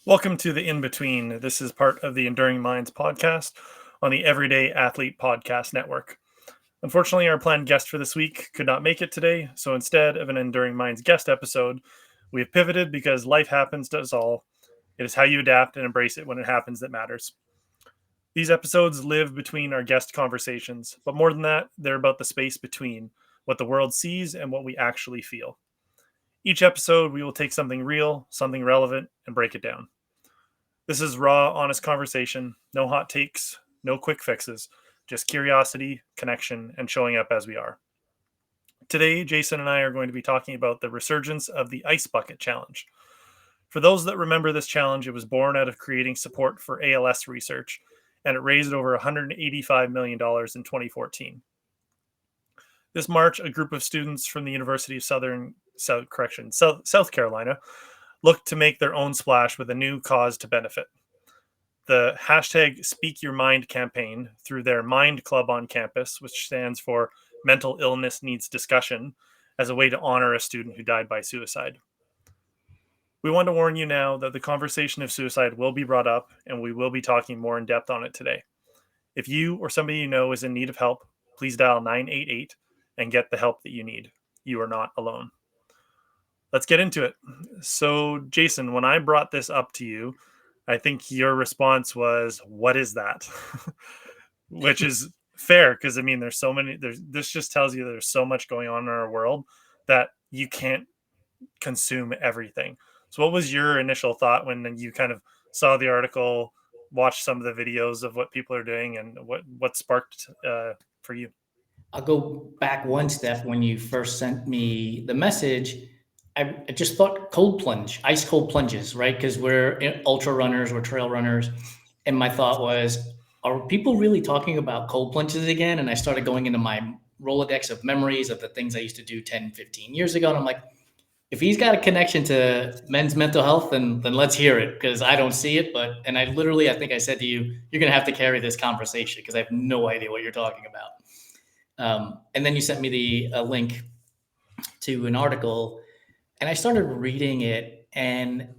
Welcome to the In Between. This is part of the Enduring Minds podcast on the Everyday Athlete Podcast Network. Unfortunately, our planned guest for this week could not make it today, so instead of an Enduring Minds guest episode, we have pivoted because life happens to us all. It is how you adapt and embrace it when it happens that matters. These episodes live between our guest conversations, but more than that, they're about the space between what the world sees and what we actually feel. Each episode, we will take something real, something relevant, and break it down. This is raw, honest conversation. No hot takes, no quick fixes, just curiosity, connection, and showing up as we are. Today, Jason and I are going to be talking about the resurgence of the Ice Bucket Challenge. For those that remember this challenge, it was born out of creating support for ALS research, and it raised over $185 million in 2014. This March, a group of students from the University of South Carolina looked to make their own splash with a new cause to benefit. The hashtag Speak Your Mind campaign through their Mind Club on campus, which stands for Mental Illness Needs Discussion, as a way to honor a student who died by suicide. We want to warn you now that the conversation of suicide will be brought up, and we will be talking more in depth on it today. If you or somebody you know is in need of help, please dial 988 and get the help that you need. You are not alone. Let's get into it. So, Jason, when I brought this up to you, I think your response was, "What is that?" Which is fair because there's so many. This just tells you there's so much going on in our world that you can't consume everything. So, what was your initial thought when you kind of saw the article, watched some of the videos of what people are doing, and what sparked for you? I'll go back one step. When you first sent me the message, I just thought cold plunge, ice cold plunges, right? Because we're ultra runners, we're trail runners. And my thought was, are people really talking about cold plunges again? And I started going into my Rolodex of memories of the things I used to do 10, 15 years ago. And I'm like, if he's got a connection to men's mental health, then let's hear it, because I don't see it. And I think I said to you, you're going to have to carry this conversation because I have no idea what you're talking about. And then you sent me a link to an article, and I started reading it, and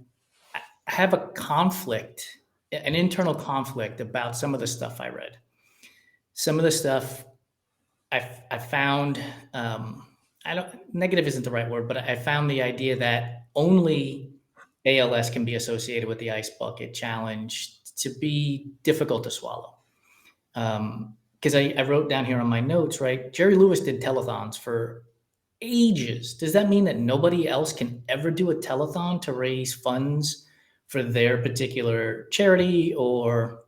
I have a conflict, an internal conflict about some of the stuff I read. Some of the stuff I found, I don't, negative isn't the right word, but I found the idea that only ALS can be associated with the ice bucket challenge to be difficult to swallow. Because I wrote down here on my notes, right? Jerry Lewis did telethons for ages. Does that mean that nobody else can ever do a telethon to raise funds for their particular charity or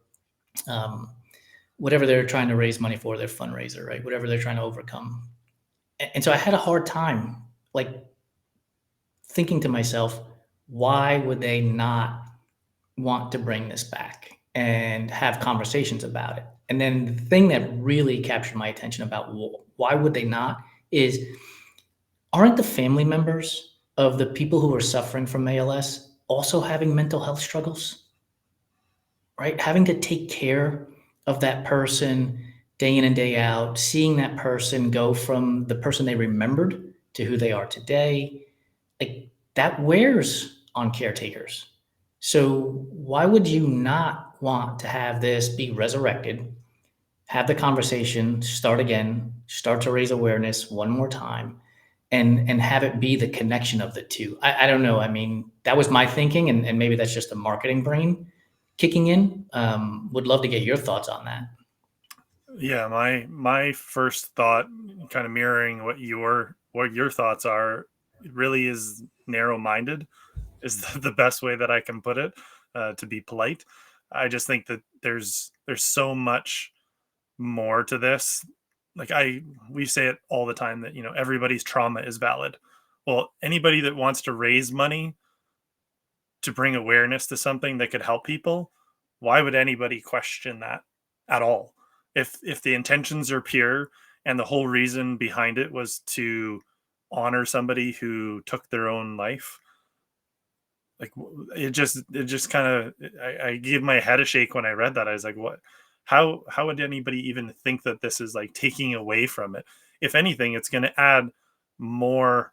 whatever they're trying to raise money for, their fundraiser, right? Whatever they're trying to overcome. And so I had a hard time, like, thinking to myself, why would they not want to bring this back and have conversations about it? And then the thing that really captured my attention about why would they not is, aren't the family members of the people who are suffering from ALS also having mental health struggles? Right? Having to take care of that person day in and day out, seeing that person go from the person they remembered to who they are today, like, that wears on caretakers. So why would you not want to have this be resurrected, have the conversation, start again, start to raise awareness one more time, and have it be the connection of the two? I don't know. That was my thinking, and maybe that's just the marketing brain kicking in. Would love to get your thoughts on that. Yeah, my first thought, kind of mirroring what your thoughts are, really is narrow-minded, is the best way that I can put it, to be polite. I just think that there's so much more to this. Like, we say it all the time that everybody's trauma is valid. Well, anybody that wants to raise money to bring awareness to something that could help people, why would anybody question that at all? If the intentions are pure and the whole reason behind it was to honor somebody who took their own life, like, it just kind of, I give my head a shake when I read that. I was like, what? How would anybody even think that this is like taking away from it? If anything, it's going to add more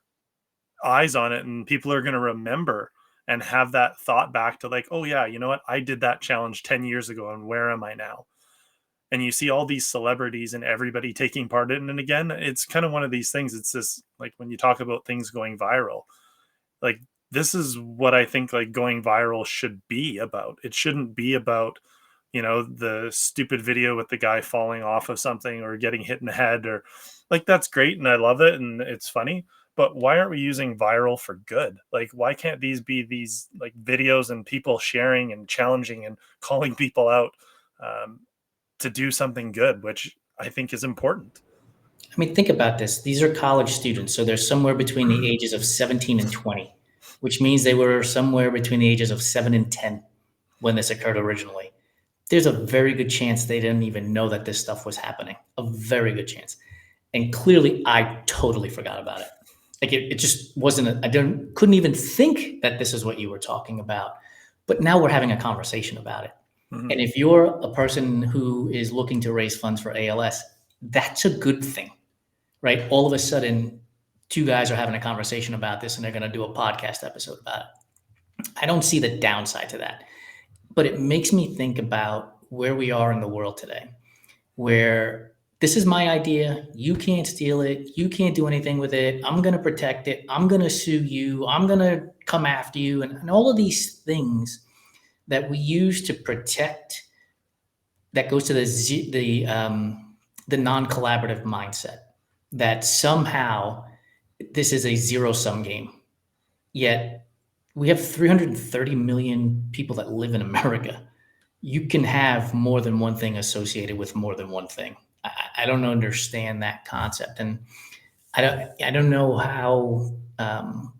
eyes on it, and people are going to remember and have that thought back to like, oh yeah, you know what, I did that challenge 10 years ago, and where am I now? And you see all these celebrities and everybody taking part in it again. It's kind of one of these things. It's this, like, when you talk about things going viral, like, this is what I think like going viral should be about. It shouldn't be about, the stupid video with the guy falling off of something or getting hit in the head, or like, that's great and I love it and it's funny. But why aren't we using viral for good? Like, why can't these be these like videos and people sharing and challenging and calling people out, um, to do something good, which I think is important. I mean, think about this. These are college students, so they're somewhere between the ages of 17 and 20, which means they were somewhere between the ages of 7 and 10 when this occurred originally. There's a very good chance they didn't even know that this stuff was happening. A very good chance. And clearly, I totally forgot about it. Like it just wasn't. Couldn't even think that this is what you were talking about. But now we're having a conversation about it. Mhm. And if you're a person who is looking to raise funds for ALS, that's a good thing, right? All of a sudden, two guys are having a conversation about this and they're going to do a podcast episode about it. I don't see the downside to that, but it makes me think about where we are in the world today, where this is my idea. You can't steal it. You can't do anything with it. I'm going to protect it. I'm going to sue you. I'm going to come after you. And all of these things that we use to protect, that goes to the non-collaborative mindset, that somehow this is a zero-sum game. Yet we have 330 million people that live in America. You can have more than one thing associated with more than one thing. I don't understand that concept, and I don't know how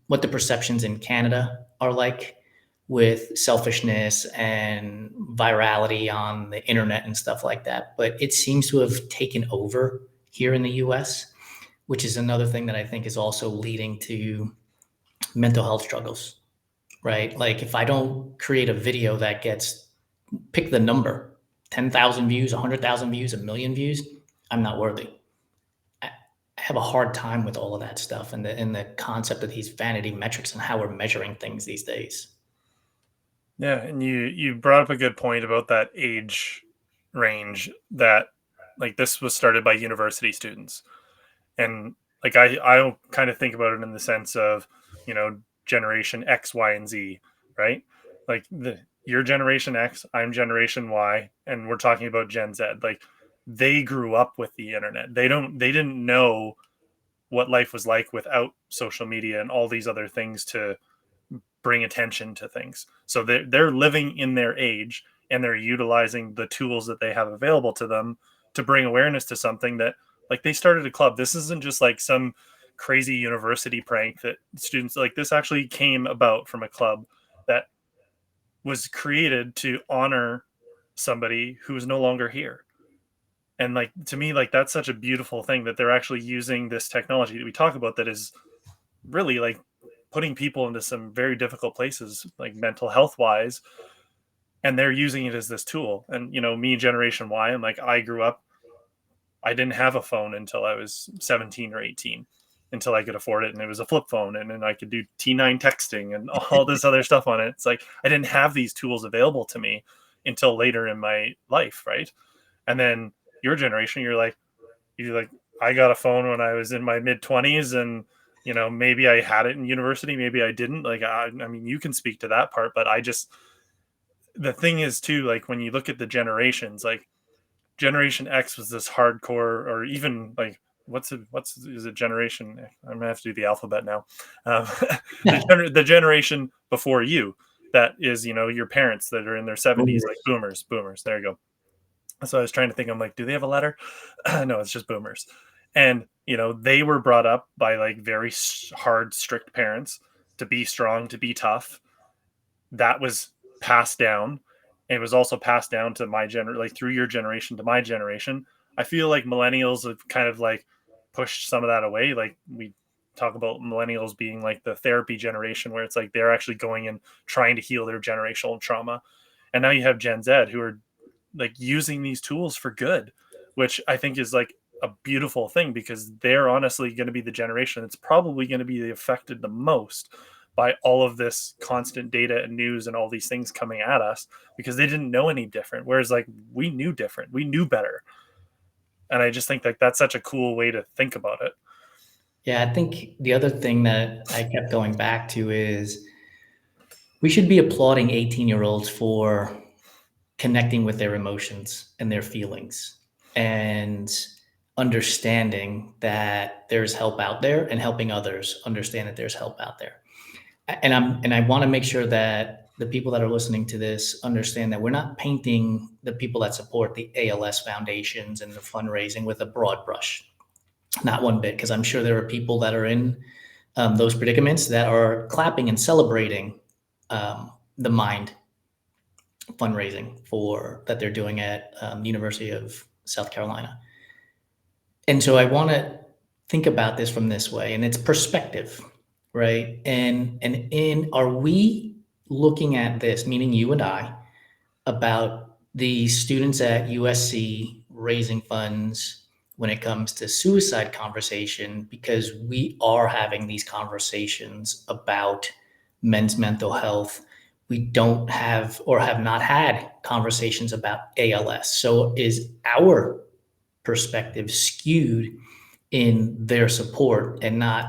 what the perceptions in Canada are like with selfishness and virality on the internet and stuff like that. But it seems to have taken over here in the US, which is another thing that I think is also leading to mental health struggles, right? Like if I don't create a video that gets, pick the number, 10,000 views, 100,000 views, a million views, I'm not worthy. I have a hard time with all of that stuff and the concept of these vanity metrics and how we're measuring things these days. Yeah, and you brought up a good point about that age range, that like this was started by university students. And like I kind of think about it in the sense of, you know, generation X, Y, and Z, right? Like the your generation X, I'm generation Y, and we're talking about Gen Z. Like they grew up with the internet. They didn't know what life was like without social media and all these other things to bring attention to things. So they're living in their age and they're utilizing the tools that they have available to them to bring awareness to something that, like, they started a club. This isn't just like some crazy university prank that students, like, this actually came about from a club that was created to honor somebody who is no longer here. And like, to me, like, that's such a beautiful thing that they're actually using this technology that we talk about that is really like putting people into some very difficult places, like mental health wise, and they're using it as this tool. And you know, me, generation Y, and like, I grew up, I didn't have a phone until I was 17 or 18, until I could afford it, and it was a flip phone, and then I could do T9 texting and all this other stuff on it. It's like I didn't have these tools available to me until later in my life, right? And then your generation, you're like, I got a phone when I was in my mid 20s, and you know, maybe I had it in university, maybe I didn't. Like, I mean, you can speak to that part, but I just, the thing is too, like, when you look at the generations, like Generation X was this hardcore, or even like, what's is it, generation? I'm gonna have to do the alphabet now. Um, the generation before you, that is, you know, your parents that are in their 70s, like boomers. There you go. So I was trying to think, I'm like, do they have a letter? No, it's just boomers. And, you know, they were brought up by like very hard, strict parents to be strong, to be tough. That was passed down. It was also passed down to my like through your generation to my generation. I feel like millennials have kind of like pushed some of that away. Like, we talk about millennials being like the therapy generation, where it's like they're actually going and trying to heal their generational trauma. And now you have Gen Z who are like using these tools for good, which I think is like a beautiful thing, because they're honestly going to be the generation that's probably going to be affected the most by all of this constant data and news and all these things coming at us, because they didn't know any different. Whereas like we knew different, we knew better. And I just think like that's such a cool way to think about it. Yeah, I think the other thing that I kept going back to is we should be applauding 18-year-olds for connecting with their emotions and their feelings and understanding that there's help out there and helping others understand that there's help out there. And I want to make sure that the people that are listening to this understand that we're not painting the people that support the ALS foundations and the fundraising with a broad brush. Not one bit, because I'm sure there are people that are in those predicaments that are clapping and celebrating the Mind fundraising for that they're doing at the University of South Carolina. And so I want to think about this from this way, and it's perspective, right? And are we looking at this, meaning you and I, about the students at USC raising funds when it comes to suicide conversation, because we are having these conversations about men's mental health. We don't have or have not had conversations about ALS. So is our perspective skewed in their support and not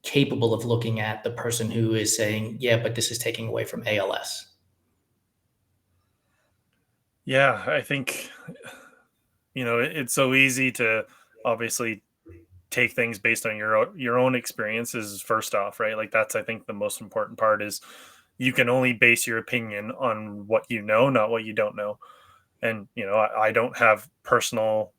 capable of looking at the person who is saying, yeah, but this is taking away from ALS? Yeah, I think, it's so easy to obviously take things based on your own experiences first off, right? Like that's, I think, the most important part is you can only base your opinion on what you know, not what you don't know. And I don't have personal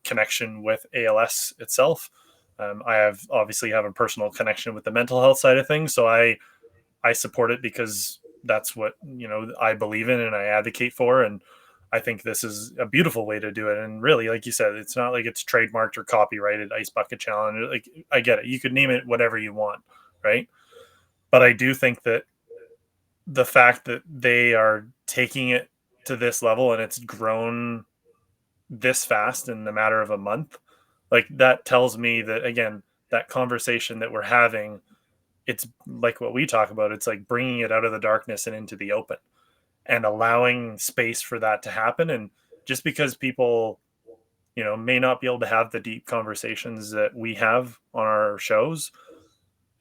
connection with ALS itself. I have a personal connection with the mental health side of things, so I support it because that's what I believe in and I advocate for. And I think this is a beautiful way to do it. And really, like you said, it's not like it's trademarked or copyrighted. Ice Bucket Challenge, like I get it, you could name it whatever you want, right? But I do think that the fact that they are taking it to this level and it's grown this fast in the matter of a month, like that tells me that, again, that conversation that we're having, it's like what we talk about, it's like bringing it out of the darkness and into the open and allowing space for that to happen. And just because people may not be able to have the deep conversations that we have on our shows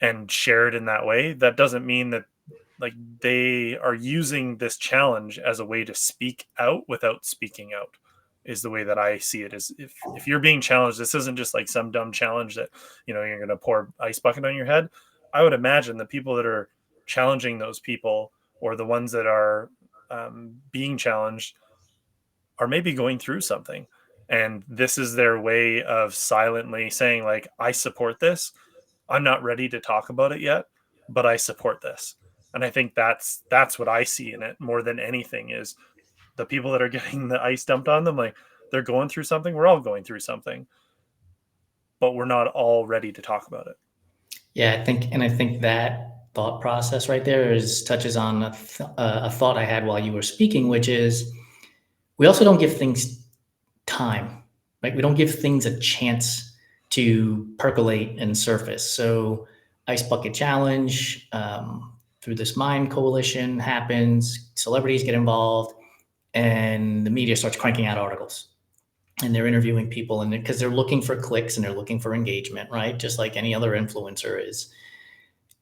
and share it in that way, that doesn't mean that like they are using this challenge as a way to speak out without speaking out, is the way that I see it. Is if you're being challenged, this isn't just like some dumb challenge that you're going to pour ice bucket on your head. I would imagine the people that are challenging those people, or the ones that are being challenged, are maybe going through something, and this is their way of silently saying like, I support this. I'm not ready to talk about it yet, but I support this. And I think that's what I see in it more than anything, is the people that are getting the ice dumped on them, like they're going through something. We're all going through something, but we're not all ready to talk about it. Yeah, I think that thought process right there touches on a thought I had while you were speaking, which is we also don't give things time, right? We don't give things a chance to percolate and surface. So Ice Bucket Challenge, through this Mind Coalition happens, celebrities get involved, and the media starts cranking out articles. And they're interviewing people, and because they're looking for clicks and they're looking for engagement, right? Just like any other influencer is.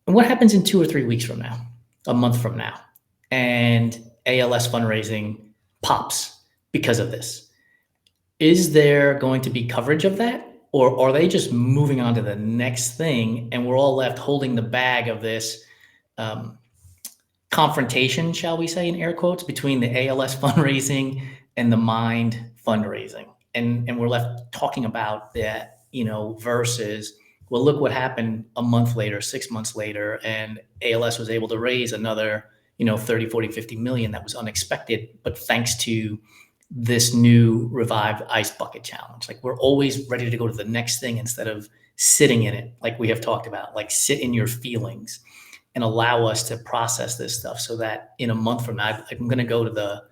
And what happens in 2 or 3 weeks from now, a month from now, and ALS fundraising pops because of this? Is there going to be coverage of that? Or are they just moving on to the next thing and we're all left holding the bag of this confrontation, shall we say, in air quotes, between the ALS fundraising and the Mind fundraising? And we're left talking about that, versus, well, look what happened a month later, 6 months later, and ALS was able to raise another, 30, 40, 50 million that was unexpected, but thanks to this new revived Ice Bucket Challenge. Like, we're always ready to go to the next thing instead of sitting in it, like we have talked about, like sit in your feelings and allow us to process this stuff, so that in a month from now, I'm going to go to the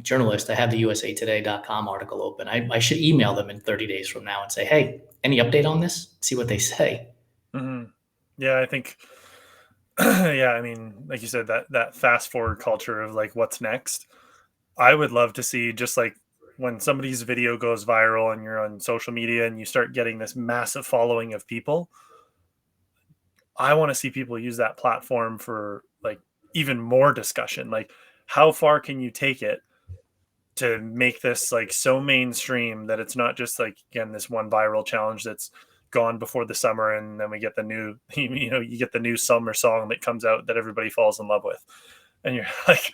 journalist. I have the usatoday.com article open. I should email them in 30 days from now and say, hey, any update on this? See what they say. Mm-hmm. Yeah, I think Yeah, I mean, like you said, that fast forward culture of like what's next. I would love to see just like when somebody's video goes viral and you're on social media and you start getting this massive following of people. I want to see people use that platform for like even more discussion. Like, how far can you take it to make this like so mainstream that it's not just like, again, this one viral challenge that's gone before the summer, and then we get the new you get the new summer song that comes out that everybody falls in love with, and you're like,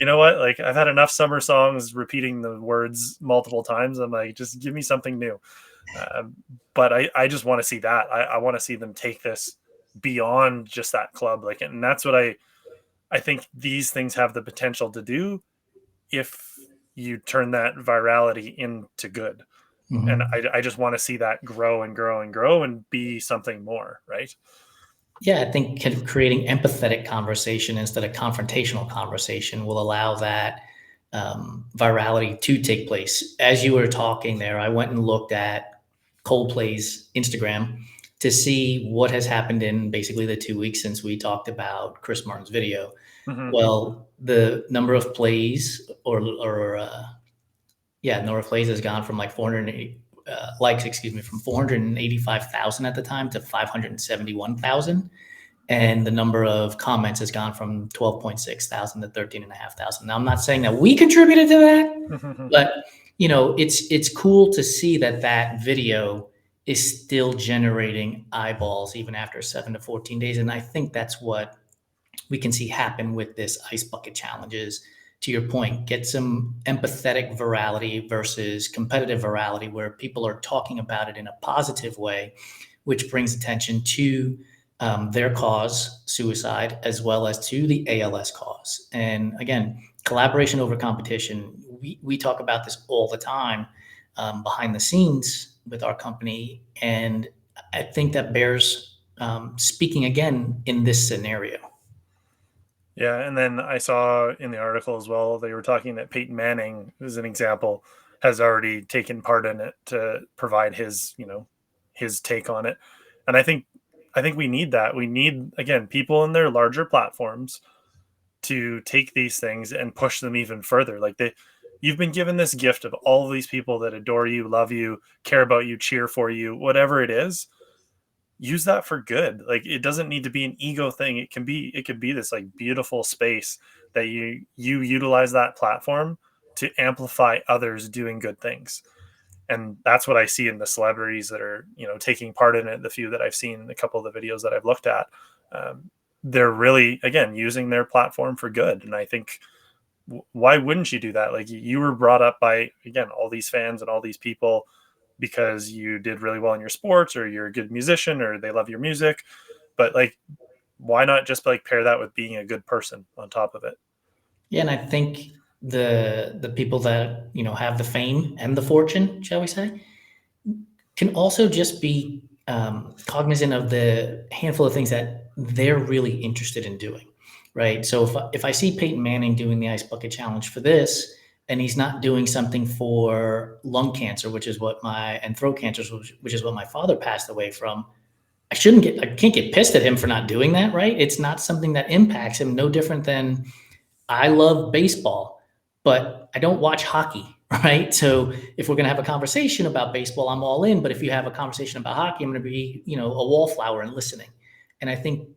you know what, like I've had enough summer songs repeating the words multiple times. I'm like, just give me something new. um, but I just want to see that. I want to see them take this beyond just that club, like, and that's what I think these things have the potential to do if you turn that virality into good. And Mhm. I just want to see that grow and grow and grow and be something more, right? Yeah, I think creating empathetic conversation instead of confrontational conversation will allow that virality to take place. As you were talking there, I went and looked at Coldplay's Instagram to see what has happened in basically the 2 weeks since we talked about Chris Martin's video. Hmm. Well, the number of plays number of plays has gone from like 480 likes, excuse me, from 485,000 at the time to 571,000, and the number of comments has gone from 12.6 thousand to 13,500. Now, I'm not saying that we contributed to that, but it's cool to see that that video is still generating eyeballs even after 7 to 14 days, and I think that's what we can see happen with this ice bucket challenges. To your point, get some empathetic virality versus competitive virality where people are talking about it in a positive way, which brings attention to their cause, suicide, as well as to the ALS cause. And again, collaboration over competition. We talk about this all the time behind the scenes with our company. And I think that bears speaking again in this scenario. Yeah, and then I saw in the article as well, they were talking that Peyton Manning, as an example, has already taken part in it to provide his, his take on it. And I think we need that. We need, again, people in their larger platforms to take these things and push them even further. Like, you've been given this gift of all of these people that adore you, love you, care about you, cheer for you, whatever it is. Use that for good. Like, it doesn't need to be an ego thing. It could be this like beautiful space that you utilize that platform to amplify others doing good things. And that's what I see in the celebrities that are, taking part in it. The few that I've seen, a couple of the videos that I've looked at, they're really, again, using their platform for good. And I think, why wouldn't you do that? Like, you were brought up by, again, all these fans and all these people because you did really well in your sports, or you're a good musician, or they love your music. But like, why not just like pair that with being a good person on top of it? Yeah, and I think the people that have the fame and the fortune, shall we say, can also just be cognizant of the handful of things that they're really interested in doing, right? So if I see Peyton Manning doing the ice bucket challenge for this, and he's not doing something for lung cancer, which is what and throat cancer, which is what my father passed away from, I can't get pissed at him for not doing that, right? It's not something that impacts him. No different than I love baseball, but I don't watch hockey, right? So if we're going to have a conversation about baseball, I'm all in. But if you have a conversation about hockey, I'm going to be, a wallflower and listening. And I think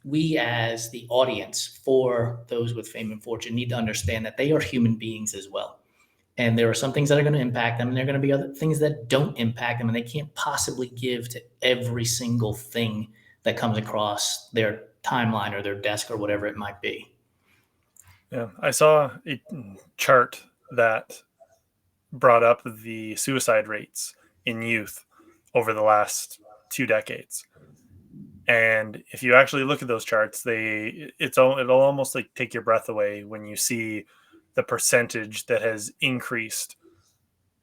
we, as the audience for those with fame and fortune, need to understand that they are human beings as well. And there are some things that are going to impact them, and there are going to be other things that don't impact them. And they can't possibly give to every single thing that comes across their timeline or their desk or whatever it might be. Yeah, I saw a chart that brought up the suicide rates in youth over the last 2 decades. And if you actually look at those charts, it'll almost like take your breath away when you see the percentage that has increased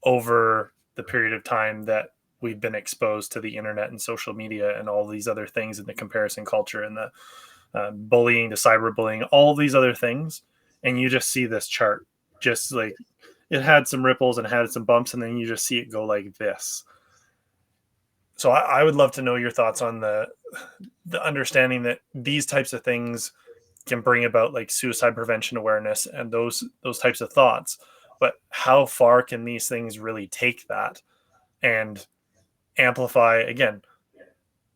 over the period of time that we've been exposed to the internet and social media and all these other things, in the comparison culture and the bullying, the cyberbullying, all these other things. And you just see this chart, just like, it had some ripples and had some bumps, and then you just see it go like this. So I would love to know your thoughts on the understanding that these types of things can bring about like suicide prevention awareness and those types of thoughts. But how far can these things really take that and amplify? Again,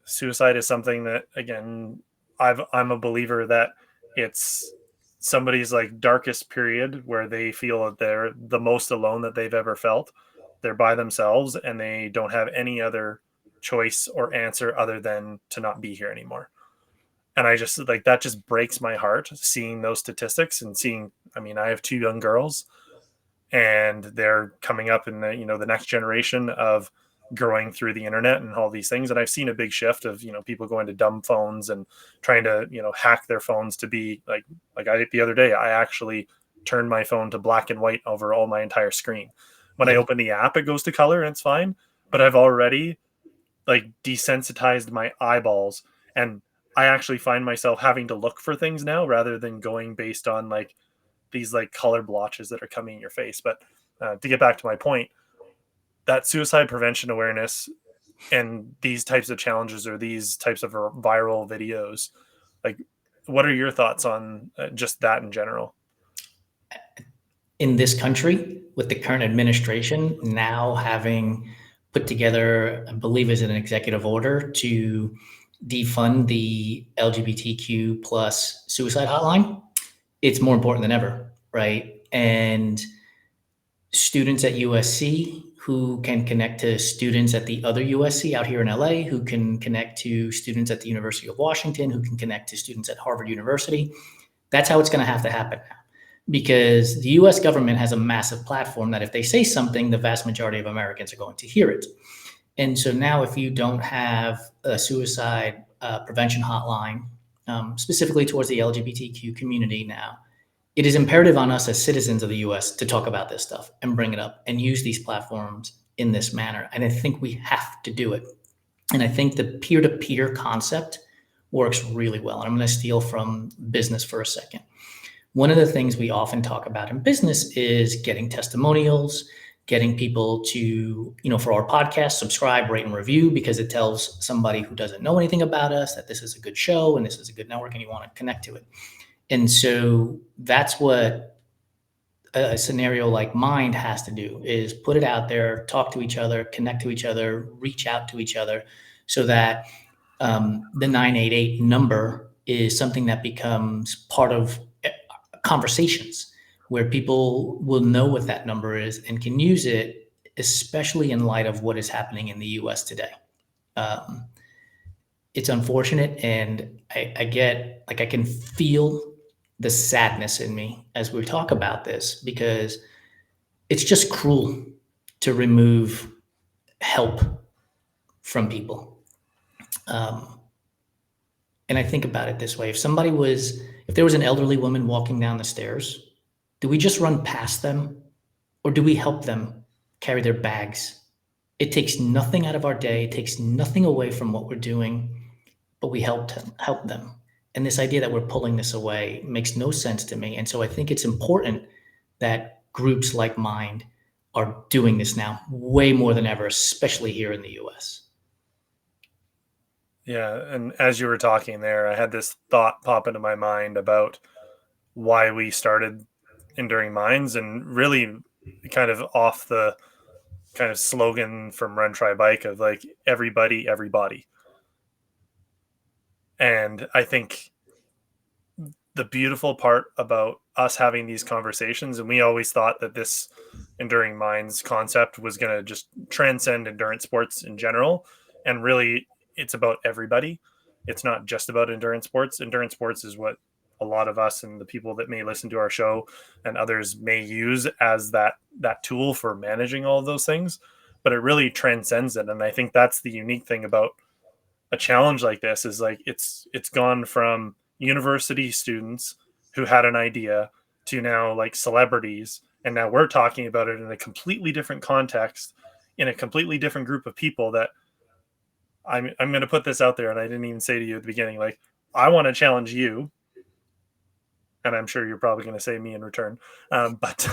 suicide is something that, again, I'm a believer that it's somebody's like darkest period where they feel that they're the most alone that they've ever felt. They're by themselves and they don't have any other choice or answer other than to not be here anymore. And I just like that just breaks my heart seeing those statistics and seeing, I mean, I have two young girls and they're coming up in the next generation of growing through the internet and all these things. And I've seen a big shift of people going to dumb phones and trying to hack their phones to be like I the other day I actually turned my phone to black and white over all my entire screen. When I Yep. open the app, it goes to color and it's fine, but I've already like desensitized my eyeballs, and I actually find myself having to look for things now rather than going based on like these like color blotches that are coming in your face. But to get back to my point, that suicide prevention awareness and these types of challenges or these types of viral videos, like, what are your thoughts on just that in general? In this country, with the current administration now having put together, I believe is an executive order to defund the LGBTQ plus suicide hotline, it's more important than ever, right? And students at USC who can connect to students at the other USC out here in LA, who can connect to students at the University of Washington, who can connect to students at Harvard University. That's how it's going to have to happen now. Because the US government has a massive platform that if they say something, the vast majority of Americans are going to hear it. And so now, if you don't have a suicide prevention hotline, specifically towards the LGBTQ community now, it is imperative on us as citizens of the US to talk about this stuff and bring it up and use these platforms in this manner. And I think we have to do it. And I think the peer to peer concept works really well. And I'm going to steal from business for a second. One of the things we often talk about in business is getting testimonials, getting people to, for our podcast, subscribe, rate, and review, because it tells somebody who doesn't know anything about us that this is a good show and this is a good network and you want to connect to it. And so that's what a scenario like Mind has to do, is put it out there, talk to each other, connect to each other, reach out to each other, so that the 988 number is something that becomes part of conversations where people will know what that number is and can use it, especially in light of what is happening in the US today. Um, it's unfortunate. And I get, like, I can feel the sadness in me as we talk about this, because it's just cruel to remove help from people. And I think about it this way. If there was an elderly woman walking down the stairs, do we just run past them, or do we help them carry their bags? It takes nothing out of our day. It takes nothing away from what we're doing, but we help them. And this idea that we're pulling this away makes no sense to me. And so I think it's important that groups like Mind are doing this now way more than ever, especially here in the US. Yeah, and as you were talking there, I had this thought pop into my mind about why we started Enduring Minds, and really kind of off the kind of slogan from Run Try Bike of like everybody, everybody. And I think the beautiful part about us having these conversations, and we always thought that this Enduring Minds concept was going to just transcend endurance sports in general. And really, it's about everybody. It's not just about endurance sports. Endurance sports is what a lot of us and the people that may listen to our show and others may use as that tool for managing all of those things. But it really transcends it. And I think that's the unique thing about a challenge like this, is like it's gone from university students who had an idea to now like celebrities, and now we're talking about it in a completely different context, in a completely different group of people. That I'm going to put this out there, and I didn't even say to you at the beginning, like, I want to challenge you, and I'm sure you're probably going to say me in return, but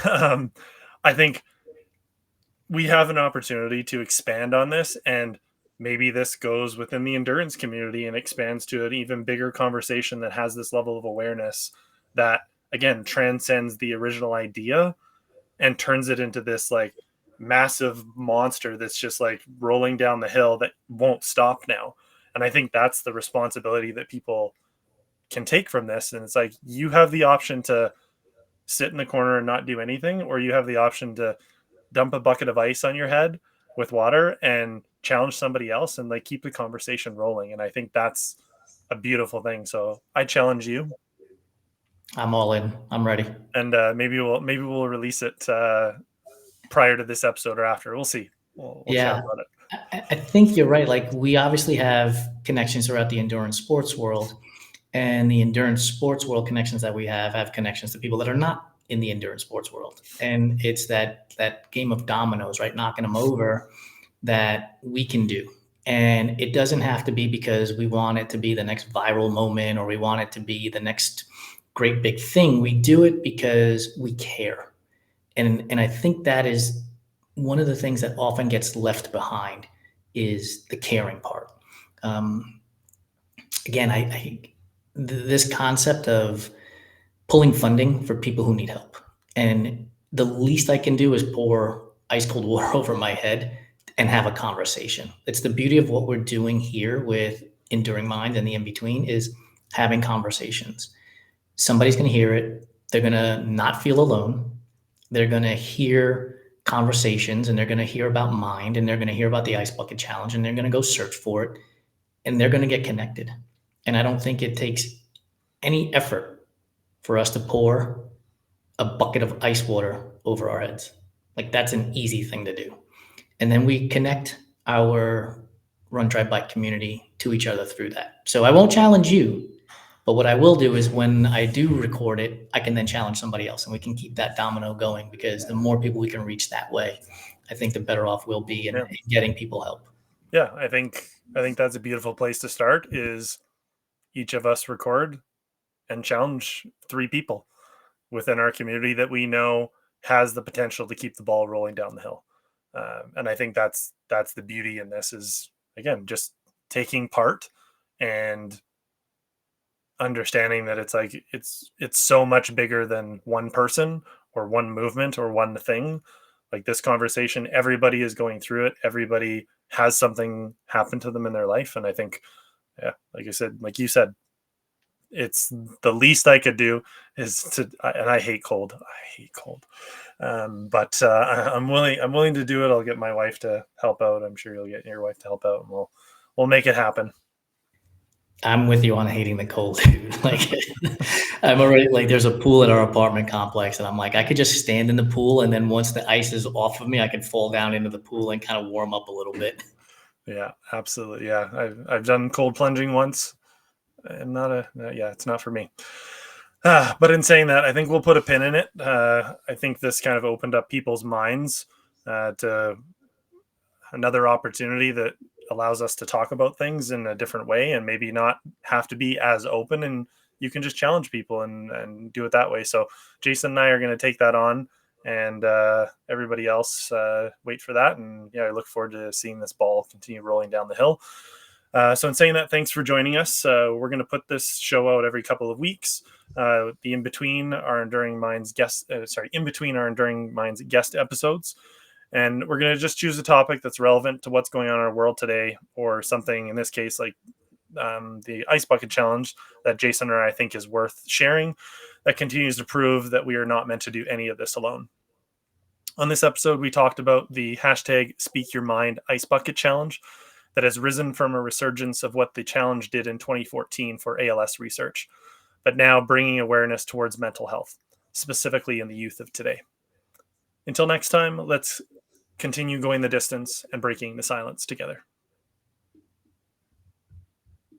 I think we have an opportunity to expand on this and maybe this goes within the endurance community and expands to an even bigger conversation that has this level of awareness that, again, transcends the original idea and turns it into this like massive monster that's just like rolling down the hill that won't stop now. And I think that's the responsibility that people can take from this. And it's like, you have the option to sit in the corner and not do anything, or you have the option to dump a bucket of ice on your head with water and challenge somebody else and like keep the conversation rolling. And I think that's a beautiful thing. So I challenge you, I'm all in. I'm ready. and maybe we'll release it prior to this episode or after. We'll see. We'll chat Yeah. about it. I think you're right. Like, we obviously have connections throughout the endurance sports world, and the endurance sports world connections that we have connections to people that are not in the endurance sports world. And it's that game of dominoes, right? Knocking them over, that we can do. And it doesn't have to be because we want it to be the next viral moment or we want it to be the next great big thing. We do it because we care. And I think that is one of the things that often gets left behind, is the caring part. Um, Again, this concept of pulling funding for people who need help, and the least I can do is pour ice cold water over my head and have a conversation. It's the beauty of what we're doing here with Enduring Mind and the in between, is having conversations. Somebody's going to hear it. They're going to not feel alone. They're going to hear conversations, and they're going to hear about mind, and they're going to hear about the ice bucket challenge, and they're going to go search for it, and they're going to get connected. And I don't think it takes any effort for us to pour a bucket of ice water over our heads. Like, that's an easy thing to do. And then we connect our run, drive, bike community to each other through that. So I won't challenge you, but what I will do is, when I do record it, I can then challenge somebody else, and we can keep that domino going, because the more people we can reach that way, I think the better off we'll be in getting people help. Yeah, I think that's a beautiful place to start, is each of us record and challenge 3 people within our community that we know has the potential to keep the ball rolling down the hill. And I think that's the beauty in this, is, again, just taking part and understanding that it's like it's so much bigger than one person or one movement or one thing. Like, this conversation, everybody is going through it. Everybody has something happen to them in their life. And I think, yeah, like I said, like you said, it's the least I could do is to, and I hate cold. But I'm willing to do it. I'll get my wife to help out. I'm sure you'll get your wife to help out, and we'll make it happen. I'm with you on hating the cold, dude. Like, I'm already like, there's a pool at our apartment complex, and I'm like, I could just stand in the pool, and then once the ice is off of me, I can fall down into the pool and kind of warm up a little bit. Yeah, absolutely. Yeah, I've done cold plunging once, and it's not for me. But in saying that, I think we'll put a pin in it. I think this kind of opened up people's minds to another opportunity that allows us to talk about things in a different way, and maybe not have to be as open, and you can just challenge people and do it that way. So Jason and I are going to take that on, and everybody else wait for that. And yeah, I look forward to seeing this ball continue rolling down the hill. So in saying that, thanks for joining us. We're going to put this show out every couple of weeks. The in between our Enduring Minds guest episodes. And we're going to just choose a topic that's relevant to what's going on in our world today, or something, in this case, like the Ice Bucket Challenge that Jason and I think is worth sharing, that continues to prove that we are not meant to do any of this alone. On this episode, we talked about the hashtag Speak Your Mind Ice Bucket Challenge that has risen from a resurgence of what the challenge did in 2014 for ALS research, but now bringing awareness towards mental health, specifically in the youth of today. Until next time, let's continue going the distance and breaking the silence together.